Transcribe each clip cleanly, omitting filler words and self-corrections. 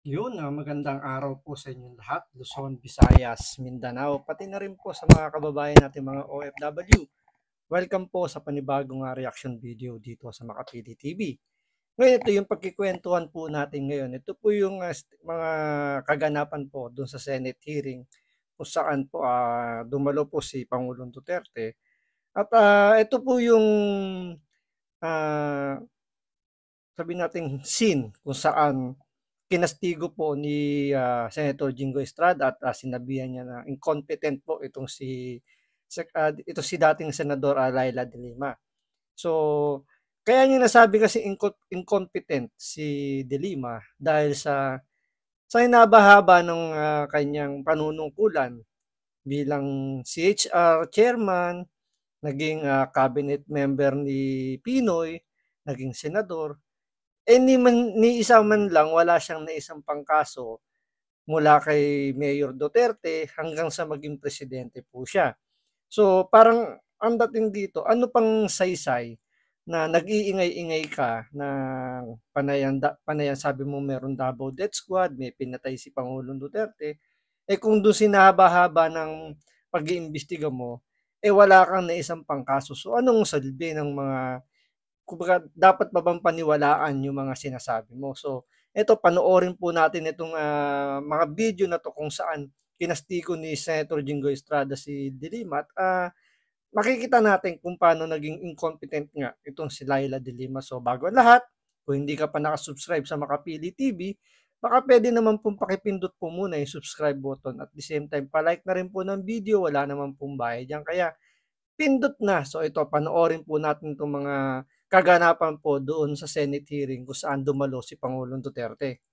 Yun, magandang araw po sa inyong lahat, Luzon, Visayas, Mindanao, pati na rin po sa mga kababayan natin mga OFW. Welcome po sa panibagong reaction video dito sa Makapili TV. Ngayon, ito yung pagkikwentuhan po natin ngayon. Ito po yung mga kaganapan po dun sa Senate hearing kung saan po dumalo po si Pangulong Duterte. At ito po yung ah, sabi nating scene kung saan kinastigo po ni Senator Jingo Estrada at sinabihan niya na incompetent po ito si dating Senador Laila de Lima. So, kaya niya nasabi kasi incompetent si de Lima dahil sa hinaba-haba ng kanyang panunungkulan bilang CHR chairman, naging cabinet member ni Pinoy, naging senador, ni isa man lang wala siyang naisang pangkaso mula kay Mayor Duterte hanggang sa maging presidente po siya. So parang ang dating dito, ano pang saysay na nag-iingay-ingay ka na panayan sabi mo meron Davao Death Squad, may pinatay si Pangulong Duterte, kung doon sinahaba-haba ng pag-iimbestiga mo, wala kang naisang pangkaso. So anong silbi ng mga kumbaga dapat ba bang paniwalaan yung mga sinasabi mo? So, eto panoorin po natin itong mga video na to kung saan kinastigo ni Senator Jingo Estrada si Dilima at makikita natin kung paano naging incompetent nga itong si Laila de Lima. So, bago ang lahat, kung hindi ka pa nakasubscribe sa Makapili TV, baka pwede naman pong pakipindot po muna yung subscribe button at the same time, palike na rin po ng video, wala naman pong bayad yan. Kaya, pindot na. So ito, panoorin po natin itong mga kaganapan po doon sa Senate hearing kung saan dumalo si Pangulong Duterte.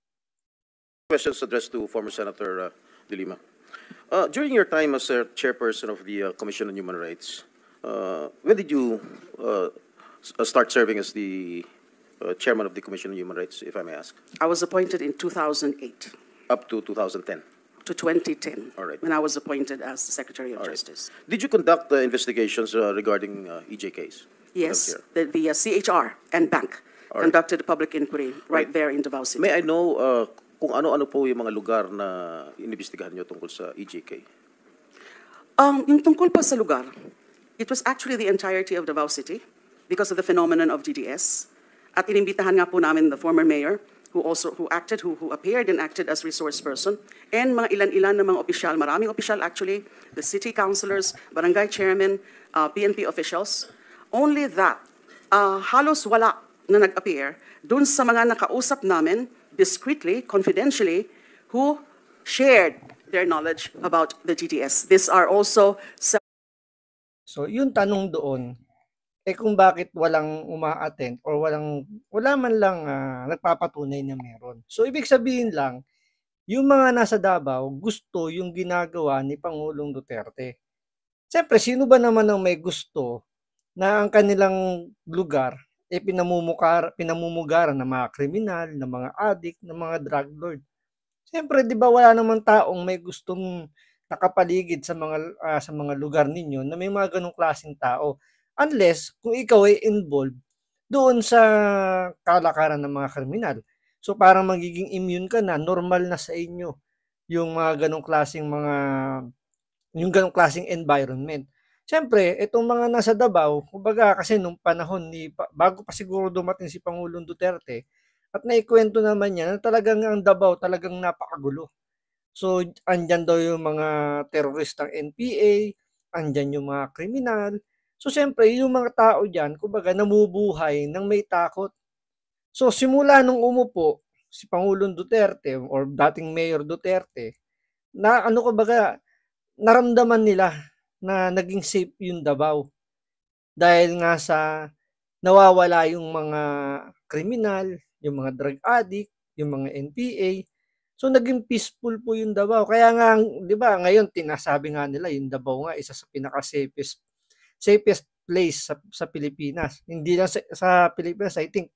Questions addressed to former Senator De Lima. During your time as chairperson of the Commission on Human Rights, when did you start serving as the chairman of the Commission on Human Rights, if I may ask? I was appointed in 2008 Up to 2010. to 2010, All right. when I was appointed as the Secretary of All right. Justice. Did you conduct investigations regarding EJKs? Yes, the CHR and bank All right. conducted a public inquiry right Right. there in Davao City. May I know kung ano-ano po yung mga lugar na inimbestigahan nyo tungkol sa EJK? Yung tungkol pa sa lugar, it was actually the entirety of Davao City because of the phenomenon of DDS. At inimbitahan nga po namin the former mayor who appeared and acted as resource person, and mga ilan-ilan na mga opisyal, maraming opisyal actually, the city councilors, barangay chairman, PNP officials. Only that, halos wala na nag-appear dun sa mga nakausap namin discreetly, confidentially, who shared their knowledge about the TTS. These are also... So yung tanong doon, kung bakit walang uma-attend or wala man lang nagpapatunay na meron. So ibig sabihin lang, yung mga nasa Davao gusto yung ginagawa ni Pangulong Duterte. Siyempre, sino ba naman ang may gusto na ang kanilang lugar pinamumugaran ng mga kriminal, ng mga adik, ng mga drug lord. Siyempre, 'di ba wala namang taong may gustong nakapaligid sa mga lugar ninyo na may mga ganong klaseng tao. Unless kung ikaw ay involved doon sa kalakaran ng mga kriminal. So parang magiging immune ka na, normal na sa inyo yung yung ganong klaseng environment. Siyempre, itong mga nasa Davao, kumbaga kasi nung panahon bago pa siguro dumating si Pangulong Duterte, at naikwento naman niya na talagang ang Davao talagang napakagulo. So, andyan daw yung mga teroristang NPA, andyan yung mga kriminal. So, siyempre, yung mga tao dyan, kumbaga, namubuhay ng may takot. So, simula nung umupo si Pangulong Duterte or dating Mayor Duterte, na ano kumbaga, naramdaman nila na naging safe yung Davao. Dahil nga sa nawawala yung mga kriminal, yung mga drug addict, yung mga NPA. So naging peaceful po yung Davao. Kaya nga, 'di ba, ngayon tinasabi nga nila yung Davao nga isa sa safest place sa Pilipinas. Hindi lang sa Pilipinas, I think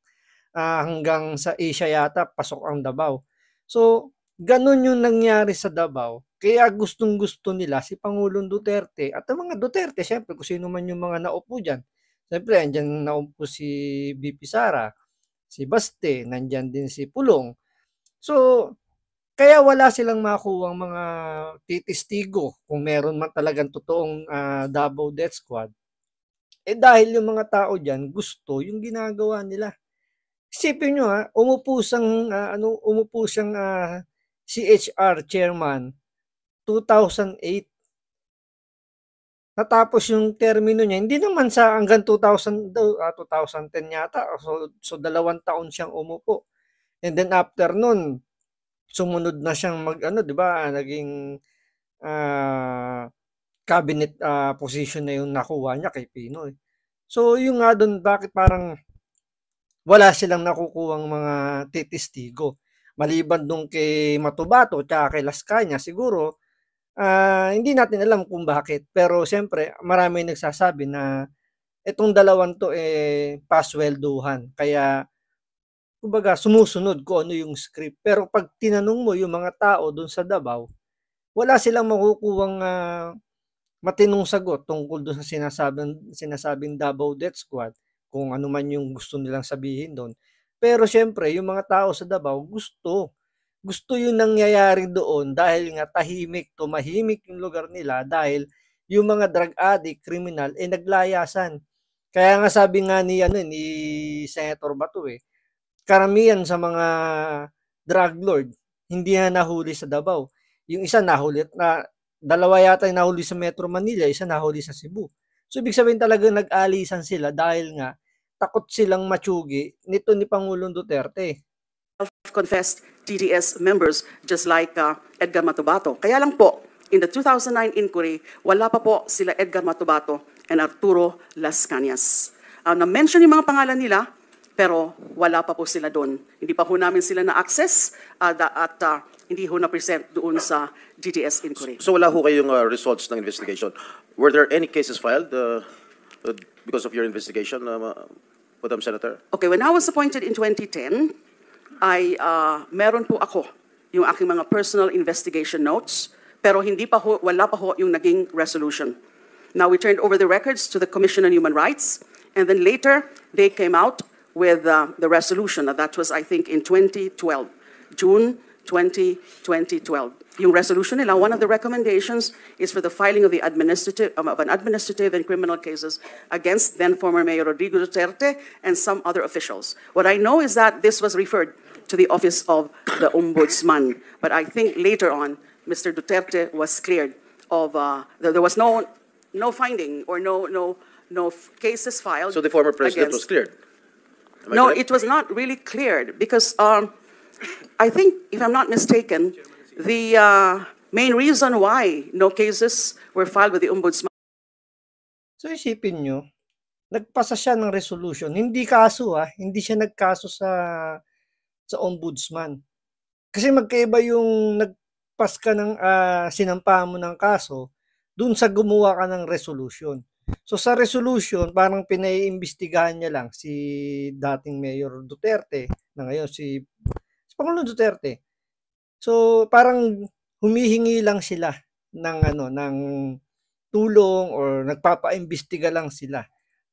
hanggang sa Asia yata pasok ang Davao. So ganun yung nangyari sa Davao. Kaya gustong-gusto nila si Pangulong Duterte at ang mga Duterte, syempre kung sino man yung mga naupo diyan. Syempre andiyan naupo si VP Sara, si Baste, nandiyan din si Pulong. So Kaya wala silang makuhang mga titistigo kung meron man talagang totoong Davao Death Squad. Dahil yung mga tao diyan gusto yung ginagawa nila. Isipin niyo umupo siyang CHR chairman 2008. Natapos yung termino niya, hindi naman sa hanggang 2010 yata. So 2 taon siyang umupo. And then after nun, sumunod na siyang di ba, naging cabinet position na yung nakuha niya kay Pinoy. So yung nga doon, bakit parang wala silang nakukuhang mga titistigo. Maliban dun kay Matubato at kay Las Cañas, siguro, hindi natin alam kung bakit. Pero siyempre, marami nagsasabi na itong dalawang to paswelduhan. Kaya, kumbaga, sumusunod kung ano yung script. Pero pag tinanong mo yung mga tao dun sa Davao, wala silang makukuhang matinong sagot tungkol doon sa sinasabing Davao Death Squad, kung ano man yung gusto nilang sabihin doon. Pero syempre, yung mga tao sa Davao gusto yung nangyayari doon dahil nga tumahimik yung lugar nila dahil yung mga drug addict, criminal, naglayasan. Kaya nga sabi nga ni Senator Bato karamihan sa mga drug lord hindi na nahuli sa Davao. Yung isa nahuli dalawa yata yung nahuli sa Metro Manila, isa nahuli sa Cebu. So ibig sabihin talaga nag-alisan sila dahil nga takot silang matsugi nito ni Pangulong Duterte. Confessed DDS members just like Edgar Matubato. Kaya lang po, in the 2009 inquiry, wala pa po sila Edgar Matubato and Arturo Las Cañas. Na-mention yung mga pangalan nila, pero wala pa po sila doon. Hindi pa po namin sila na-access at hindi ho na-present doon sa DDS inquiry. So wala ho kayong results ng investigation. Were there any cases filed because of your investigation, Madam Senator? Okay, when I was appointed in 2010, meron po ako yung aking mga personal investigation notes, pero wala pa ho yung naging resolution. Now, we turned over the records to the Commission on Human Rights, and then later, they came out with the resolution. That was, I think, in 2012, June 2012. Yung resolution nila, one of the recommendations is for the filing of an administrative and criminal cases against then former Mayor Rodrigo Duterte and some other officials. What I know is that this was referred to the office of the Ombudsman, but I think later on, Mr. Duterte was cleared of there was no finding or no cases filed. So the former president was cleared? No, it was not really cleared because I think, if I'm not mistaken, the main reason why no cases were filed with the Ombudsman. So isipin nyo, nagpasa siya ng resolution. Hindi kaso hindi siya nagkaso sa Ombudsman. Kasi magkaiba yung nagpas ka ng sinampa mo ng kaso dun sa gumawa ka ng resolution. So sa resolution, parang pinaiimbestigahan niya lang si dating Mayor Duterte, na ngayon si Pangulong Duterte. So parang humihingi lang sila ng tulong or nagpapaimbestiga lang sila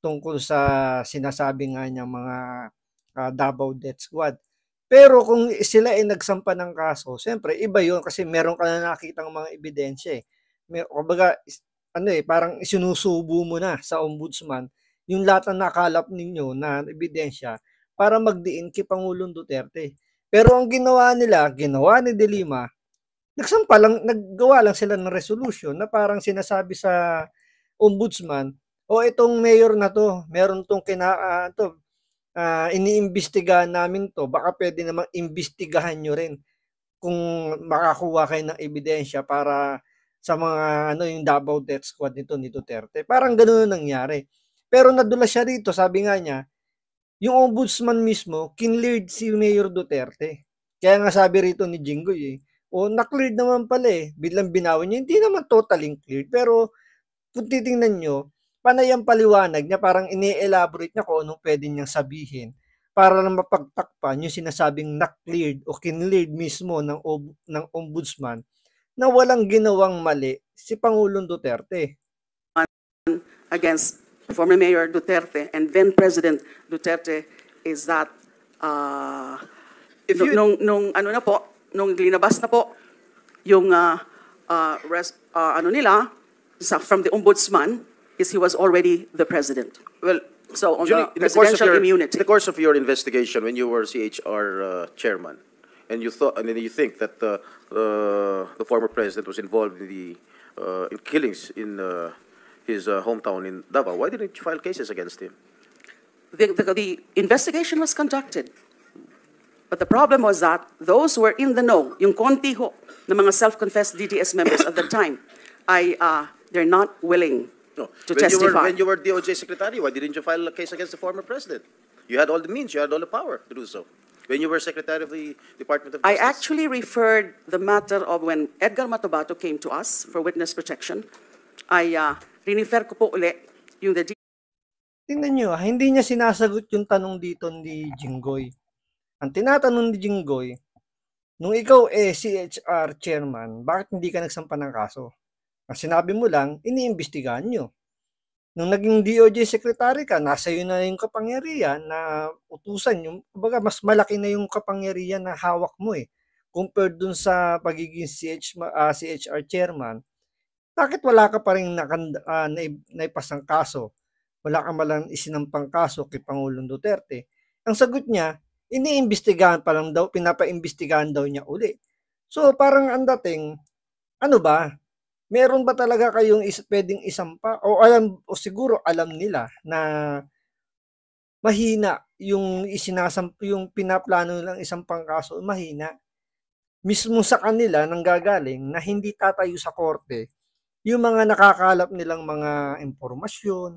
tungkol sa sinasabi nga niyang mga Davao Death Squad. Pero kung sila ay nagsampa ng kaso, siyempre iba yun kasi meron ka na nakitang mga ebidensya kumbaga, parang isinusubo mo na sa Ombudsman yung lahat ng nakalap ninyo na ebidensya para magdiin kay Pangulong Duterte. Pero ang ginawa ni De Lima, naggawa lang sila ng resolution na parang sinasabi sa Ombudsman, itong mayor na to, meron tong iniimbestigahan namin to, baka pwede namang imbestigahan nyo rin kung makakuha kayo ng ebidensya para sa mga yung Davao Death Squad nito ni Duterte. Parang ganoon nangyari. Pero nadulas siya rito, sabi nga niya, yung Ombudsman mismo, kinleared si Mayor Duterte. Kaya nga sabi rito ni Jinggoy na-cleared naman pala biglang binawi niya. Hindi naman totally cleared, pero kung titingnan nyo, panay ang paliwanag niya, parang ini-elaborate niya kung anong pwede niyang sabihin para lang mapagtakpan yung sinasabing na-cleared o kinleared mismo ng Ombudsman na walang ginawang mali si Pangulong Duterte. Against former Mayor Duterte and then President Duterte is that nung linabas na po yung from the ombudsman, is he was already the president. Well, So on Julie, the presidential immunity. in the course of your investigation, when you were CHR chairman, and you thought, and then you think that the former president was involved in the in killings in his hometown in Davao, why didn't you file cases against him? The investigation was conducted. But the problem was that those who were in the know, yung konti ho na mga self-confessed DDS members at the time, they're not willing No. to testify. When you were DOJ secretary, why didn't you file a case against the former president? You had all the means, you had all the power to do so. When you were secretary of the Department of I Justice. actually referred the matter of when Edgar Matobato came to us for witness protection, I rinifer ko po uli yung the Tingnan nyo, hindi niya sinasagot yung tanong dito ni Jinggoy. Ang tinatanong ni Jinggoy, nung ikaw CHR chairman, bakit hindi ka nagsampa ng kaso? Ang sinabi mo lang, iniimbestigahan nyo. Nung naging DOJ secretary ka, nasa iyo na yung kapangyarihan na utusan yung, kumbaga mas malaki na yung kapangyarihan na hawak mo compared dun sa pagiging CHR chairman. Bakit wala ka pa rin naipasang kaso? Wala ka malang isinampang kaso kay Pangulong Duterte? Ang sagot niya, iniimbestigahan pa lang daw, pinapaimbestigahan daw niya uli. So parang ang dating, ano ba? Meron ba talaga kayong pwedeng isampa? O siguro alam nila na mahina yung yung pinaplano nilang isampang kaso, mahina. Mismo sa kanila nanggagaling na hindi tatayo sa korte yung mga nakakalap nilang mga impormasyon,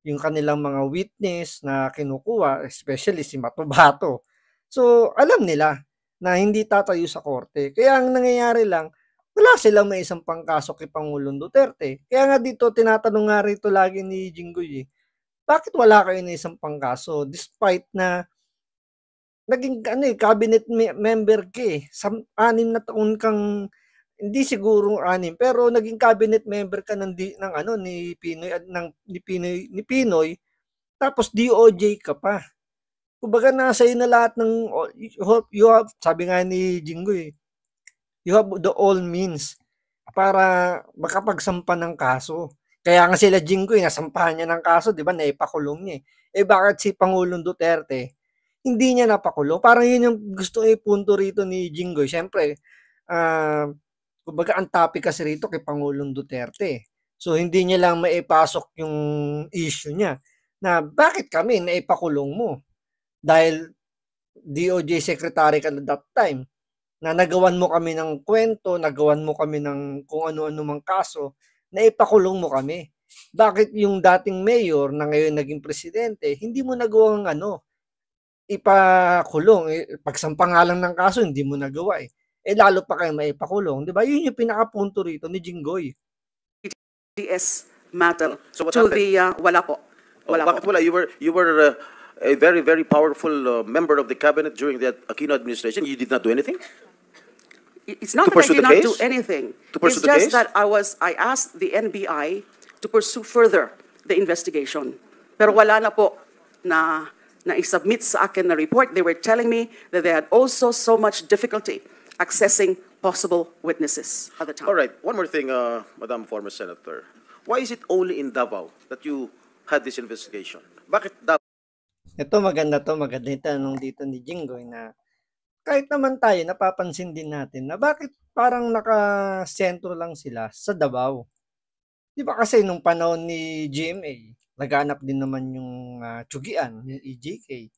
yung kanilang mga witness na kinukuha, especially si Matobato. So, alam nila na hindi tatayo sa korte. Kaya ang nangyayari lang, wala silang may isang pangkaso kay Pangulong Duterte. Kaya nga dito, tinatanong nga rito lagi ni Jinggoy, bakit wala kayo na isang pangkaso? Despite na naging cabinet member ka 6 na taon kang, hindi siguro 6, pero naging cabinet member ka ni Pinoy, tapos DOJ ka pa. Kumbaga nasa iyo na lahat ng, sabi nga ni Jinggoy, you have the all means para makapagsampa ng kaso. Kaya nga sila Jinggoy, nasampahan niya ng kaso, di ba, naipakulong niya. Bakit si Pangulong Duterte, hindi niya napakulong? Parang yun yung gusto ipunto rito ni Jinggoy. Siyempre, kumbaga ang topic kasi rito kay Pangulong Duterte. So, hindi niya lang maipasok yung issue niya na bakit kami naipakulong mo? Dahil DOJ secretary ka na that time, na nagawan mo kami ng kwento, nagawan mo kami ng kung ano-ano mang kaso, na ipakulong mo kami. Bakit yung dating mayor na ngayon naging presidente, hindi mo nagawang ipakulong? Pagsampa nga lang ng kaso, hindi mo nagawa lalo pa kayo maipakulong. Di ba? Yun yung pinakapunto rito ni Jinggoy. DDS matter So what to happened? the, wala po. Wala Bakit po. wala? You were a very, very powerful member of the cabinet during the Aquino administration. You did not do anything? It's not To that I pursue did the not case? do anything. To pursue It's the just case? that I asked the NBI to pursue further the investigation. Pero wala na po na i-submit sa akin na report. They were telling me that they had also so much difficulty accessing possible witnesses at the time. All right. One more thing, Madam former Senator. Why is it only in Davao that you had this investigation? Bakit Davao? Ito maganda yung tanong dito ni Jinggoy na kahit naman tayo, napapansin din natin na bakit parang nakasentro lang sila sa Davao. Di ba kasi nung panahon ni GMA, laganap din naman yung Tsugian, yung EJK.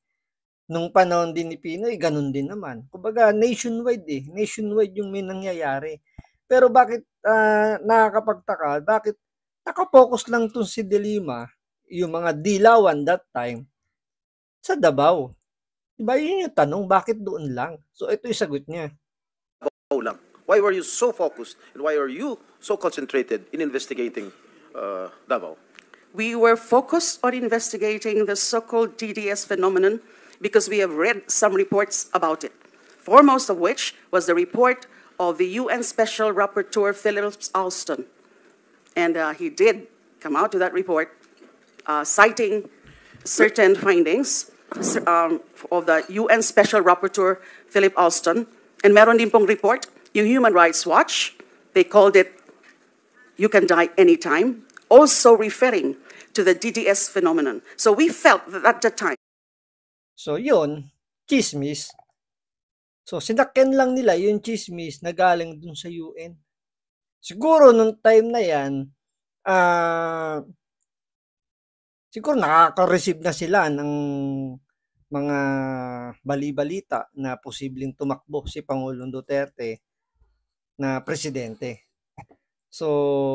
Nung panahon din ni Pinoy, ganun din naman. Kumbaga nationwide nationwide yung may nangyayari. Pero bakit nakakapagtaka, bakit nakapokus lang tong si De Lima, yung mga Dilawan that time, sa Davao? Diba yun yung tanong, bakit doon lang? So ito yung sagot niya. lang? Why were you so focused and why are you so concentrated in investigating Davao? We were focused on investigating the so-called DDS phenomenon because we have read some reports about it, foremost of which was the report of the UN Special Rapporteur Philip Alston. And he did come out with that report citing certain findings of the UN Special Rapporteur Philip Alston, And meron din pong report, yung Human Rights Watch, they called it, "You can die anytime," also referring to the DDS phenomenon. So we felt that at the time, So yun, chismis. So sinakyan lang nila yung chismis na galing dun sa UN. Siguro nung time na yan, siguro nakaka-receive na sila ng mga bali-balita na posibleng tumakbo si Pangulong Duterte na presidente. So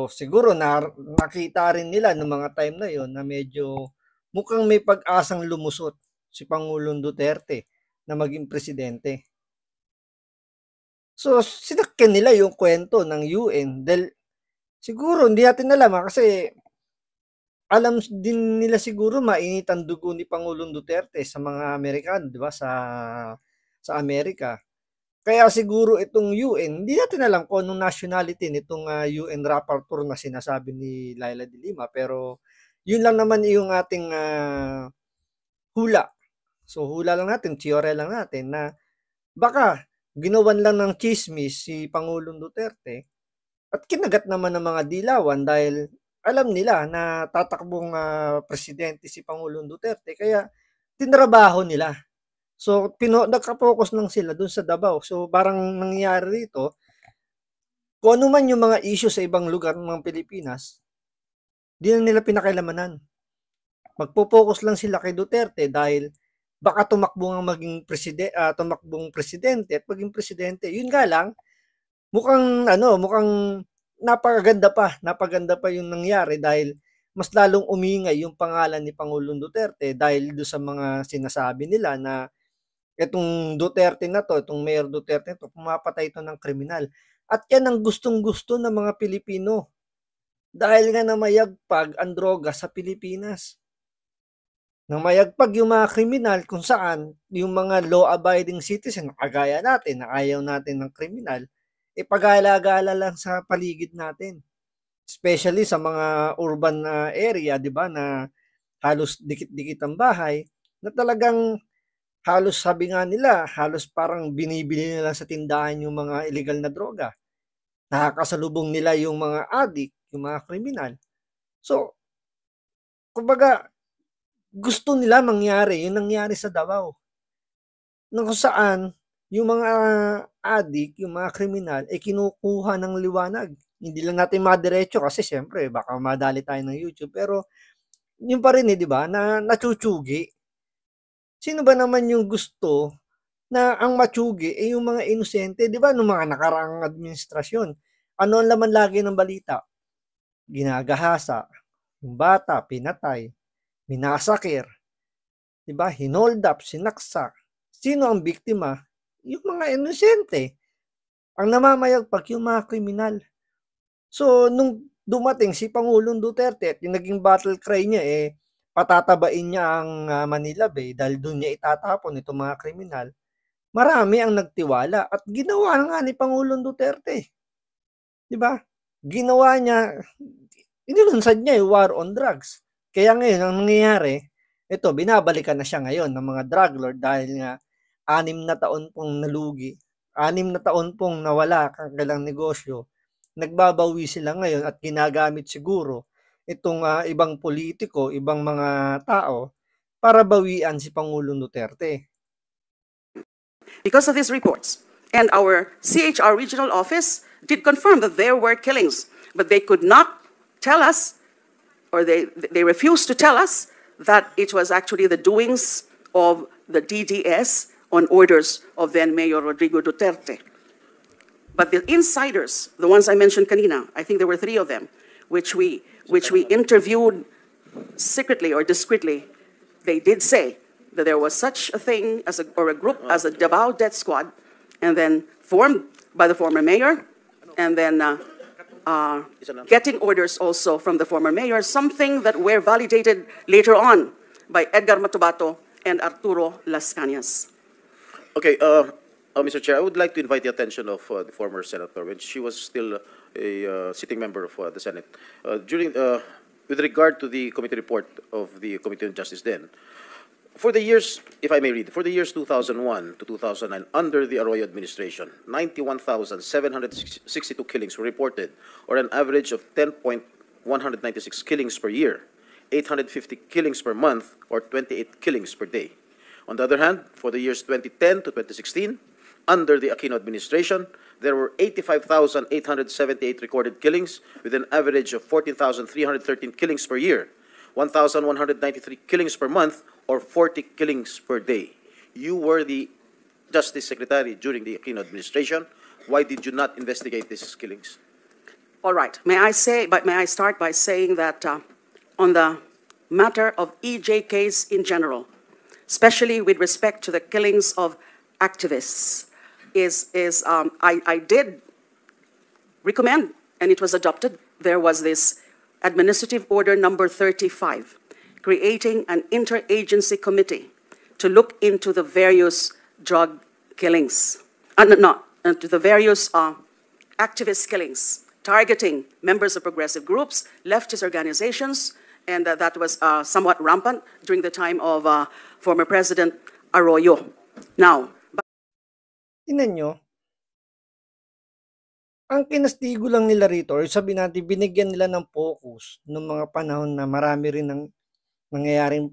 siguro nakita rin nila noong mga time na yon na medyo mukhang may pag-asang lumusot si Pangulong Duterte na maging presidente. So sinakyan nila yung kwento ng UN dahil siguro hindi natin alam kasi alam din nila siguro mainit ang dugo ni Pangulong Duterte sa mga Amerikano, 'di ba, sa Amerika. Kaya siguro itong UN, hindi natin alam kung anong nationality nitong UN rapporteur na sinasabi ni Laila de Lima, pero yun lang naman yung ating hula. So hula lang natin, teorya lang natin na baka ginawan lang ng chismis si Pangulong Duterte at kinagat naman ng mga dilawan dahil alam nila na tatakbong presidente si Pangulong Duterte kaya tinrabaho nila. So nagka-focus lang sila dun sa Davao. So parang nangyayari rito, kung ano man yung mga issue sa ibang lugar ng mga Pilipinas, di na nila pinakilamanan. Magpo-focus lang sila kay Duterte dahil baka tumakbo ang maging tumakbong presidente at maging presidente. Yun nga lang, mukhang napaganda pa yung nangyari dahil mas lalong umingay yung pangalan ni Pangulong Duterte dahil do sa mga sinasabi nila na itong Duterte na to, itong Mayor Duterte to, pumapatay ito ng kriminal. At yan ang gustong-gusto ng mga Pilipino dahil nga namayagpag ang droga sa Pilipinas. Namayagpag yung mga kriminal kung saan yung mga law-abiding citizen, kagaya natin, na ayaw natin ng kriminal, pag-alagala lang sa paligid natin. Especially sa mga urban area, di ba, na halos dikit-dikit ang bahay, na talagang halos sabi nga nila, halos parang binibili nila sa tindahan yung mga illegal na droga. Nakakasalubong nila yung mga addict, yung mga kriminal. So, kumbaga, gusto nila mangyari, yung nangyari sa Davao. Na kung saan, yung mga addict, yung mga kriminal, kinukuha ng liwanag. Hindi lang natin madiretso kasi siyempre, baka madali tayo ng YouTube. Pero, yun pa rin di ba, na natsuchugi. Sino ba naman yung gusto na ang matsugi yung mga inosente, di ba, nung mga nakaraang administrasyon? Ano ang laman lagi ng balita? Ginagahasa, yung bata, pinatay, minasakir, di ba, hinold up, sinaksak. Sino ang biktima? Yung mga inosente. Ang namamayagpag, yung mga kriminal. So, nung dumating si Pangulong Duterte at yung naging battle cry niya, patatabain niya ang Manila Bay dahil doon niya itatapon itong mga kriminal. Marami ang nagtiwala at ginawa nga ni Pangulong Duterte. Di ba? Ginawa niya, inilunsad niya yung war on drugs. Kaya ngayon, ang nangyayari, ito, binabalikan na siya ngayon ng mga drug lord dahil nga 6 na taon pong nalugi, 6 na taon pong nawala kagalang negosyo. Nagbabawi sila ngayon at ginagamit siguro itong ibang politiko, ibang mga tao para bawian si Pangulong Duterte. because of these reports, and our CHR regional office did confirm that there were killings, but they could not tell us, or they refused to tell us, that it was actually the doings of the DDS on orders of then Mayor Rodrigo Duterte. But the insiders, the ones I mentioned kanina, I think there were 3 of them, which we interviewed secretly or discreetly, they did say that there was such a thing as a group as a Davao Death Squad, and then formed by the former mayor, and then getting orders also from the former mayor, something that were validated later on by Edgar Matubato and Arturo Las Cañas. Okay, Mr. Chair, I would like to invite the attention of the former senator when she was still a sitting member of the Senate. With regard to the committee report of the Committee on Justice then, For the years, if I may read, for the years 2001 to 2009, under the Arroyo administration, 91,762 killings were reported, or an average of 10.196 killings per year, 850 killings per month, or 28 killings per day. On the other hand, for the years 2010 to 2016, under the Aquino administration, there were 85,878 recorded killings, with an average of 14,313 killings per year, 1,193 killings per month, or 40 killings per day. You were the Justice Secretary during the Aquino administration. Why did you not investigate these killings? All right. May I start by saying that on the matter of EJKs in general, especially with respect to the killings of activists, I did recommend, and it was adopted, there was this Administrative Order number 35, creating an interagency committee to look into the various drug killings, to the various activist killings, targeting members of progressive groups, leftist organizations, and that was somewhat rampant during the time of former President Arroyo. Now, Tingnan nyo, ang kinastigo lang nila rito, or sabi natin, binigyan nila ng focus noong mga panahon na marami rin ng nangyayaring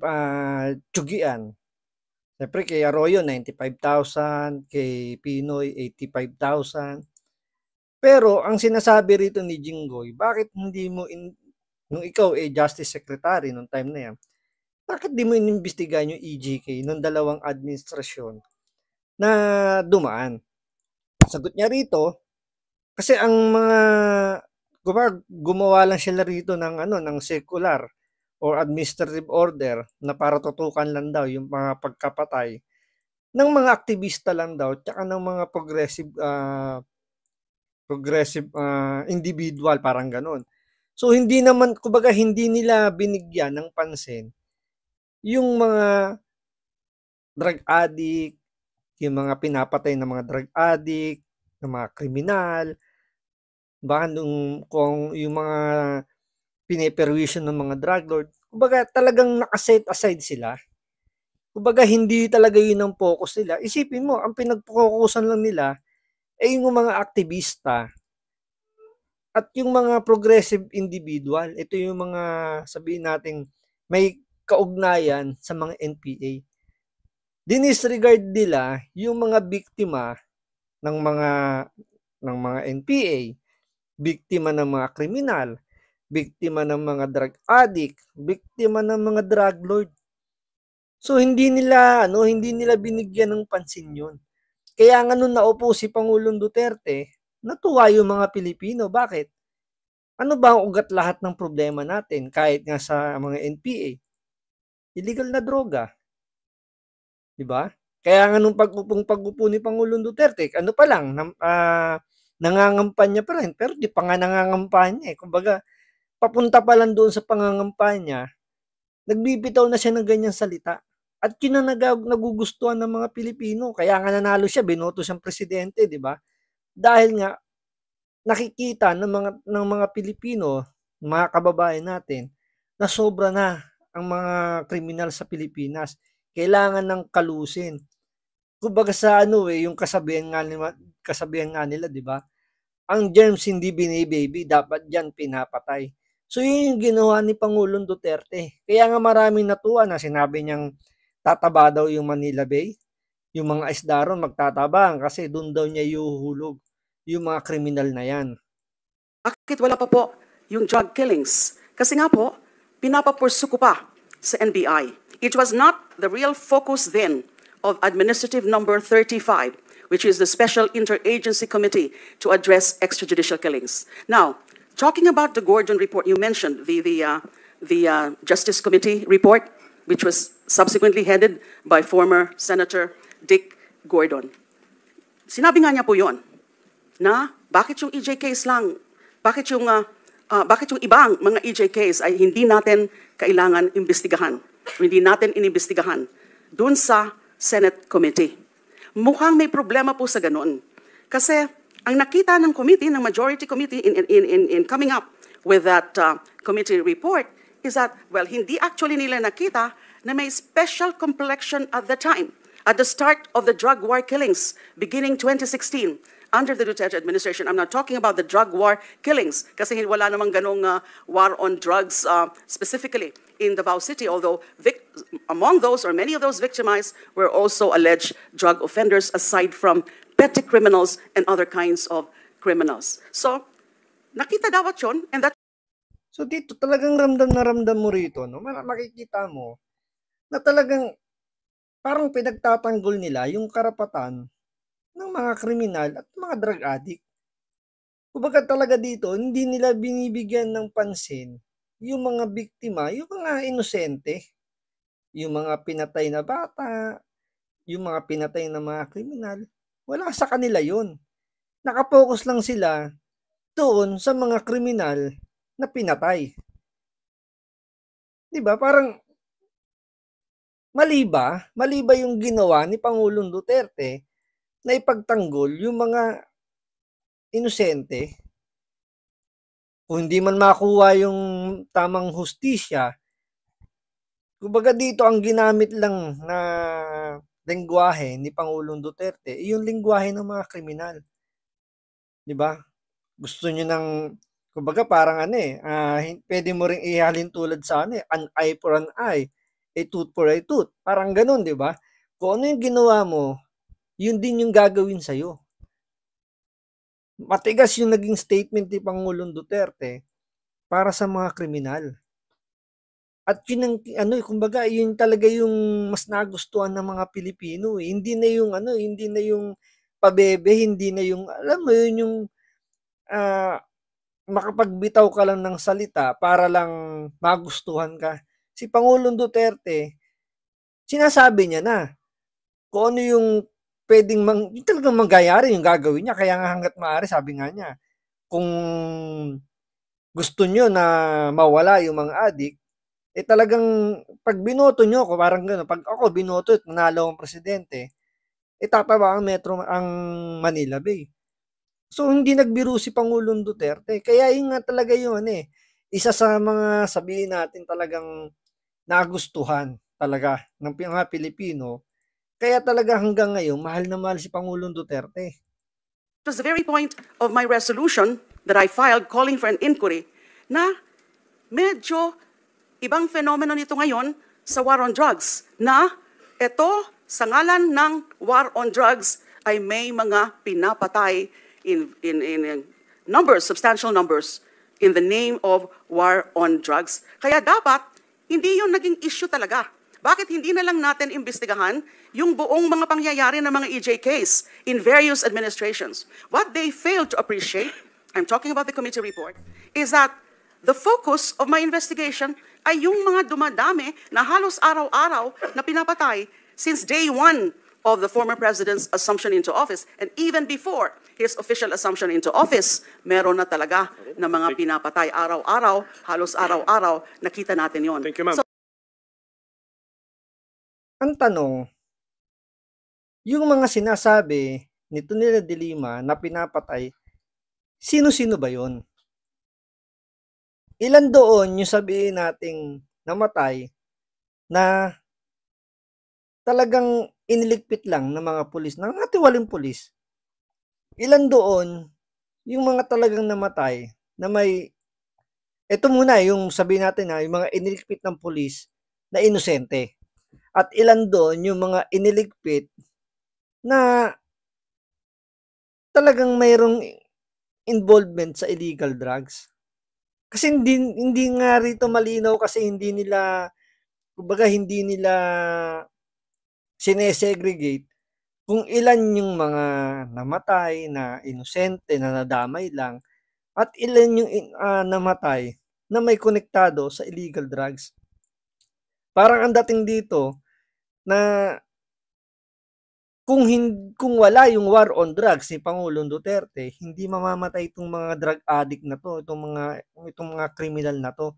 tsugian. Siyempre kay Arroyo, 95,000, kay Pinoy, 85,000. Pero ang sinasabi rito ni Jinggoy, bakit hindi mo, nung ikaw Justice Secretary nung time na yan, bakit di mo inimbestigahan yung EJK nung dalawang administrasyon na dumaan? Sagot niya rito, kasi ang mga gumawa lang sila rito ng circular or administrative order na para tutukan lang daw yung mga pagkapatay ng mga aktivista lang daw tsaka ng mga progressive individual, parang ganon. So hindi naman, kumbaga hindi nila binigyan ng pansin yung mga drug addict, yung mga pinapatay ng mga drug addict, ng mga kriminal, baka kung yung mga piniperwisyon ng mga drug lord, kumbaga talagang nakaset aside sila. Kumbaga hindi talaga yun ang focus nila. Isipin mo, ang pinagpokusan lang nila ay yung mga aktivista at yung mga progressive individual. Ito yung mga, sabihin natin, may kaugnayan sa mga NPA. Dinisregard nila yung mga biktima ng mga NPA, biktima ng mga kriminal, biktima ng mga drug addict, biktima ng mga drug lord. So hindi nila binigyan ng pansin 'yun. Kaya nga nung naupo si Pangulong Duterte, natuwa yung mga Pilipino. Bakit? Ano ba ang ugat lahat ng problema natin kahit nga sa mga NPA? Illegal na droga. 'Di ba? Kaya nga nung pag-upo ni Pangulong Duterte, ano pa lang, nangangampanya pa rin, pero di pa nga nangangampanya eh. Kumbaga, papunta pa lang doon sa pangangampanya, nagbibitaw na siya ng ganyang salita. At yun ang nagugustuhan ng mga Pilipino. Kaya nga nanalo siya, binoto siyang presidente, di ba? Dahil nga, nakikita ng mga Pilipino, mga kababayan natin, na sobra na ang mga kriminal sa Pilipinas. Kailangan ng kalusin. Kumbaga sa yung kasabihan nga nila, di ba? Ang germs hindi binibaby, dapat diyan pinapatay. So yun yung ginawa ni Pangulong Duterte. Kaya nga maraming natuwa na sinabi niyang tataba daw yung Manila Bay. Yung mga isda ron magtatabang kasi doon daw niya ihuhulog yung mga kriminal na yan. Bakit wala pa po yung drug killings? Kasi nga po, pinapapursu ko pa sa NBI. It was not the real focus then of Administrative Number 35, which is the Special Interagency Committee to address extrajudicial killings. Now, talking about the Gordon report, you mentioned the Justice Committee report, which was subsequently headed by former Senator Dick Gordon. Sinabi nga niya po yon na bakit yung EJKs lang, bakit yung ibang mga EJKs ay hindi natin kailangan imbestigahan, hindi natin inimbestigahan dun sa Senate Committee. Mukhang may problema po sa ganun. Kasi ang nakita ng committee, ng majority committee in coming up with that committee report is that, well, hindi actually nila nakita na may special complexion at the time, at the start of the drug war killings beginning 2016 under the Duterte administration. I'm not talking about the drug war killings kasi wala namang ganong war on drugs specifically in Davao City, although among those or many of those victimized were also alleged drug offenders aside from petty criminals and other kinds of criminals. So, nakita dapat yun, and that. So dito talagang ramdam na ramdam mo rito, no? Makikita mo na talagang parang pinagtatanggol nila yung karapatan ng mga kriminal at mga drug addict. Kumbaga talaga dito, hindi nila binibigyan ng pansin yung mga biktima, yung mga inosente, yung mga pinatay na bata, yung mga pinatay na mga kriminal. Wala sa kanila yun. Nakapokus lang sila doon sa mga kriminal na pinatay. Diba? Parang mali ba yung ginawa ni Pangulong Duterte na ipagtanggol yung mga inosente? Kung hindi man makuha yung tamang hustisya, kumbaga dito ang ginamit lang na lengguwahe ni Pangulong Duterte, yung lengguwahe ng mga kriminal. Diba? Gusto nyo ng, kumbaga parang pwede mo ring ihalin tulad sa an eye for an eye, a tooth for a tooth. Parang ganun, di ba? Kung ano yung ginawa mo, yun din yung gagawin sa'yo. Matigas yung naging statement ni Pangulong Duterte para sa mga kriminal. At yun ang, kumbaga, yun talaga yung mas nagustuhan ng mga Pilipino. Hindi na yung pabebe, hindi na yung, alam mo yun, yung makapagbitaw ka lang ng salita para lang magustuhan ka. Si Pangulong Duterte, sinasabi niya na kung ano yung pwedeng yung talagang mangyayari yung gagawin niya. Kaya nga hanggat maaari, sabi nga niya, kung gusto nyo na mawala yung mga adik, talagang pag binoto nyo ako, parang gano'n, pag ako binoto at nanalo ang presidente, tatawa ang Manila Bay. So, hindi nagbiro si Pangulong Duterte. Kaya yun nga talaga yung isa sa mga sabihin natin talagang nagustuhan talaga ng mga Pilipino. Kaya talaga hanggang ngayon, mahal na mahal si Pangulong Duterte. It was the very point of my resolution that I filed calling for an inquiry na medyo ibang fenomeno nito ngayon sa war on drugs na ito sa ngalan ng war on drugs ay may mga pinapatay in numbers, substantial numbers, in the name of war on drugs. Kaya dapat, hindi yun naging issue talaga. Bakit hindi na lang natin imbestigahan yung buong mga pangyayari ng mga EJ case in various administrations? What they failed to appreciate, I'm talking about the committee report, is that the focus of my investigation ay yung mga dumadami na halos araw-araw na pinapatay since day one of the former president's assumption into office. And even before his official assumption into office, meron na talaga na mga pinapatay araw-araw, halos araw-araw, nakita natin yon. Thank you, ma'am. Ang tanong, yung mga sinasabi nito nila De Lima na pinapatay, sino-sino ba yon? Ilan doon yung sabihin nating namatay na talagang iniligpit lang ng mga pulis, ng mga tiwaling pulis? Ilan doon yung mga talagang namatay na may, ito muna yung sabihin natin yung mga iniligpit ng pulis na inosente. At ilan doon yung mga iniligpit na talagang mayroong involvement sa illegal drugs. Kasi hindi nga rito malinaw kasi hindi nila sinesegregate kung ilan yung mga namatay na inosente na nadamay lang at ilan yung namatay na may konektado sa illegal drugs. Parang ang dating dito na kung wala yung war on drugs ni Pangulong Duterte, hindi mamamatay itong mga drug addict na to, itong mga criminal na to.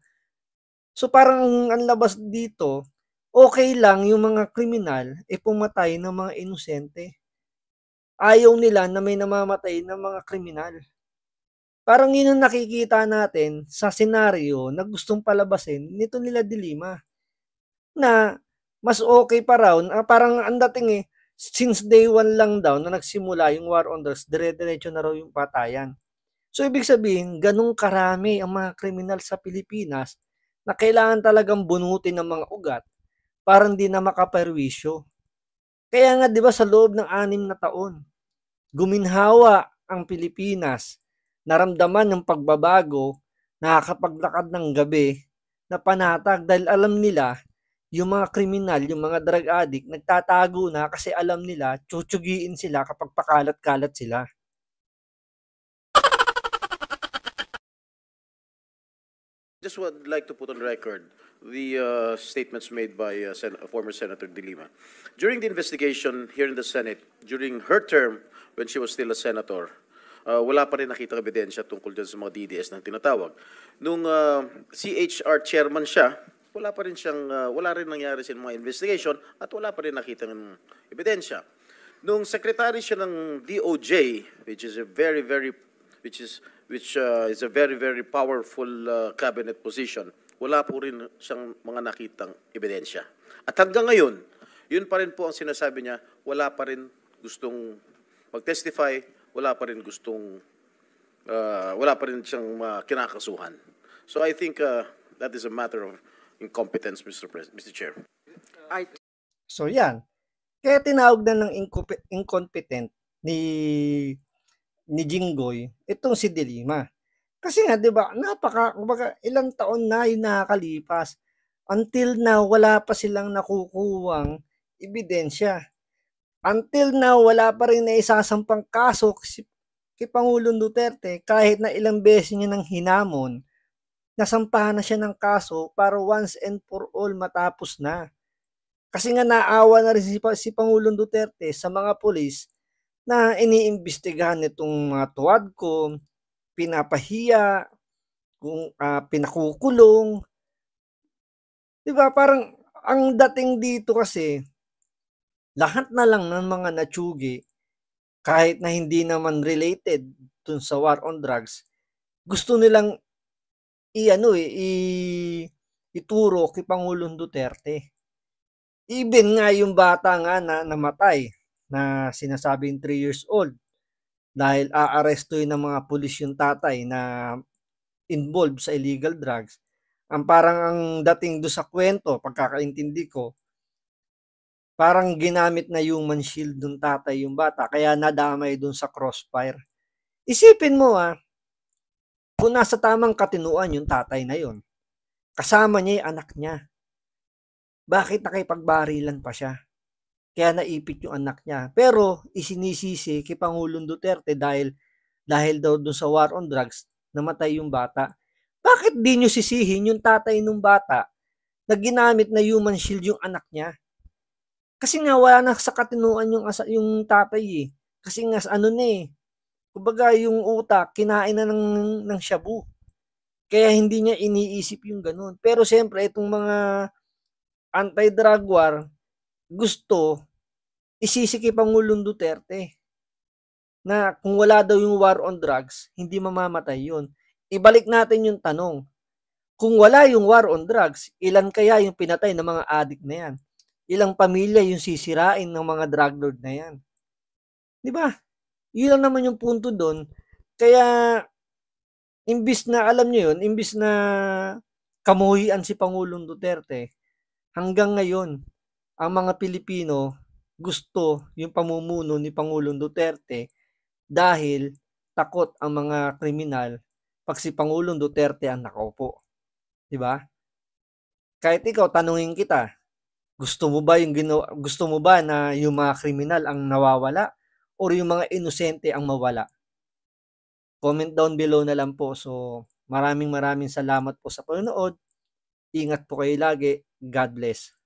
So parang ang labas dito, okay lang yung mga kriminal pumatay ng mga inosente. Ayaw nila na may namamatay ng mga kriminal. Parang yun ang nakikita natin sa senaryo na gustong palabasin nito nila De Lima. Na mas okay pa raw, parang ang dating since day one lang daw na nagsimula yung war on drugs, dire-diretso na raw yung patayan. So, ibig sabihin, ganun karami ang mga kriminal sa Pilipinas na kailangan talagang bunutin ng mga ugat para hindi na makaperwisyo. Kaya nga, di ba, sa loob ng 6 na taon, guminhawa ang Pilipinas, naramdaman ng pagbabago, nakakapaglakad ng gabi na panatag dahil alam nila yung mga kriminal, yung mga drug addict, nagtatago na kasi alam nila, tsutsugin sila kapag pakalat-kalat sila. Just would like to put on record the statements made by former Senator De Lima. During the investigation here in the Senate, during her term when she was still a senator, wala pa rin nakitang ebidensya tungkol dyan sa mga DDS na tinatawag. Nung CHR chairman siya, wala rin nangyari sa mga investigation at wala pa rin nakitang ebidensya. Nung secretary siya ng DOJ, which is a very very powerful cabinet position, wala po rin siyang mga nakitang ebidensya. At hanggang ngayon, yun pa rin po ang sinasabi niya, wala pa rin gustong mag-testify, wala pa rin siyang kinakasuhan. So I think that is a matter of incompetence, Mr. Chair. So yan. Kaya tinawag na ng incompetent ni Jinggoy itong si De Lima. Kasi nga 'di ba, kumbaga ilang taon na 'yung nakakalipas. Until now wala pa silang nakukuhang ebidensya. Until now wala pa rin naisasampang kaso kay Pangulong Duterte kahit na ilang beses niya nang hinamon. Nasampahan na siya ng kaso para once and for all matapos na. Kasi nga naawa na rin si Pangulong Duterte sa mga pulis na iniimbestigahan nitong mga tuwadko, pinapahiya, pinakukulong. Diba parang ang dating dito kasi lahat na lang ng mga natsugi kahit na hindi naman related dun sa war on drugs, gusto nilang ituro kay Pangulong Duterte. Even nga yung bata nga na namatay na sinasabing 3 years old dahil aarestuhin ng mga pulis yung tatay na involved sa illegal drugs. Parang ang dating do sa kwento, pagkakaintindi ko, parang ginamit na human shield ng tatay yung bata kaya nadamay dun sa crossfire. Isipin mo kung nasa tamang katinuan yung tatay na yun, kasama niya yung anak niya, bakit nakipagbarilan pa siya? Kaya naipit yung anak niya. Pero isinisisi kay Pangulong Duterte dahil daw dun sa war on drugs, namatay yung bata. Bakit di nyo sisihin yung tatay ng bata na ginamit na human shield yung anak niya? Kasi nga wala na sa katinuan yung tatay Kasi nga kumbaga yung utak, kinain na ng shabu. Kaya hindi niya iniisip yung ganun. Pero siyempre, itong mga anti-drug war, gusto isisi kay Pangulong Duterte na kung wala daw yung war on drugs, hindi mamamatay yun. Ibalik natin yung tanong. Kung wala yung war on drugs, ilan kaya yung pinatay ng mga addict na yan? Ilang pamilya yung sisirain ng mga drug lord na yan? Di ba? Yun lang naman yung punto doon. Kaya, imbis na alam nyo yun, imbis na kamuhian si Pangulong Duterte, hanggang ngayon, ang mga Pilipino gusto yung pamumuno ni Pangulong Duterte dahil takot ang mga kriminal pag si Pangulong Duterte ang nakaupo. Diba? Kahit ikaw, tanungin kita, gusto mo ba na yung mga kriminal ang nawawala or yung mga inosente ang mawala? Comment down below na lang po. So, maraming salamat po sa panonood. Ingat po kayo lagi. God bless.